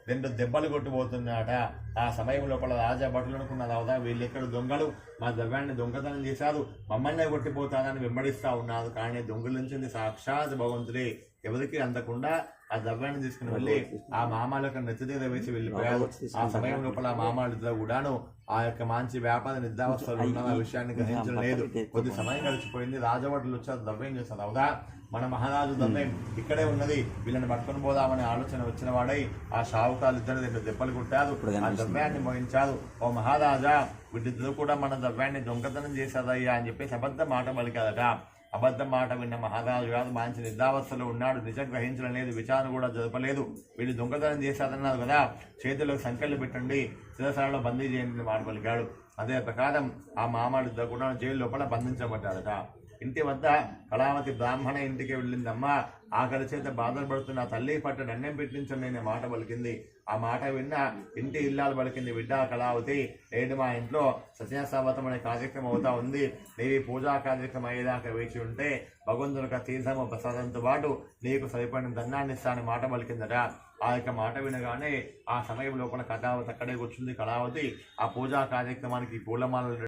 రెండు దెబ్బలు కొట్టిపోతున్నాట. ఆ సమయం లోపల రాజా భటులు అనుకున్నది అవుదా, వీళ్ళు ఎక్కడ దొంగలు, మా ద్రవ్యాన్ని దొంగతనం చేశారు, మమ్మల్నే కొట్టిపోతానని వెంబడిస్తా ఉన్నారు. కానీ దొంగిలించింది సాక్షాత్ భగవంతుడే. ఎవరికి అందకుండా ఆ ద్రవ్యాన్ని తీసుకుని వెళ్ళి ఆ మామాలకు నెత్తి దగ్గర వేసి వెళ్ళిపోయారు. ఆ సమయం లోపల ఆ మామాలిద్దరు కూడాను ఆ యొక్క మంచి వ్యాపార నిద్రావస్థలు ఉన్న విషయాన్ని గ్రహించలేదు. కొద్ది సమయం గడిచిపోయింది. రాజభటులు వచ్చి ద్రవ్యం చేస్తారు అవుదా, మన మహారాజు ద్రవ్యం ఇక్కడే ఉన్నది, వీళ్ళని పట్టుకొని పోదామనే ఆలోచన వచ్చిన వాడై ఆ షావుకారు ఇద్దరు రెండు దెబ్బలు కొట్టారు, ఆ ద్రవ్యాన్ని మోయించారు. ఓ మహారాజా, వీళ్ళిద్దరు కూడా మన ద్రవ్యాన్ని దొంగతనం చేశారయ్యా అని చెప్పేసి అబద్ధ మాట పలికారట. అబద్ధం మాట విన్న మహారాజు గారు మంచి నిద్రావస్థలో ఉన్నాడు, నిజం గ్రహించలేదు, విచారణ కూడా జరపలేదు. వీళ్ళు దొంగతనం చేశారన్నారు కదా, చేతులకు సంఖ్యలు పెట్టండి, శిరసాలలో బందీ చేయండి మాట పలికాడు. అదే ప్రకారం ఆ మామాడిద్దరు కూడా జైలు లోపల బంధించబడ్డారట. ఇంటి వద్ద కళావతి బ్రాహ్మణ ఇంటికి వెళ్ళిందమ్మ. ఆకలి చేత బాధలు పడుతున్న తల్లి పట్ల దండం పెట్టించండి అనే మాట పలికింది. ఆ మాట విన్న ఇంటి ఇల్లాలు పలికింది, బిడ్డ కళావతి, నేడు మా ఇంట్లో సత్యసావతం అనే కార్యక్రమం అవుతా ఉంది, నీవి పూజా కార్యక్రమం అయ్యేదాకా వేచి ఉంటే భగవంతుని తీర్థము ప్రసాదంతో పాటు నీకు సరిపడిన దండాన్ని ఇస్తానని మాట పలికిందట. ఆ యొక్క మాట వినగానే ఆ సమయం లోపల కళావతి అక్కడే కూర్చుంది. కళావతి ఆ పూజా కార్యక్రమానికి పూలమాల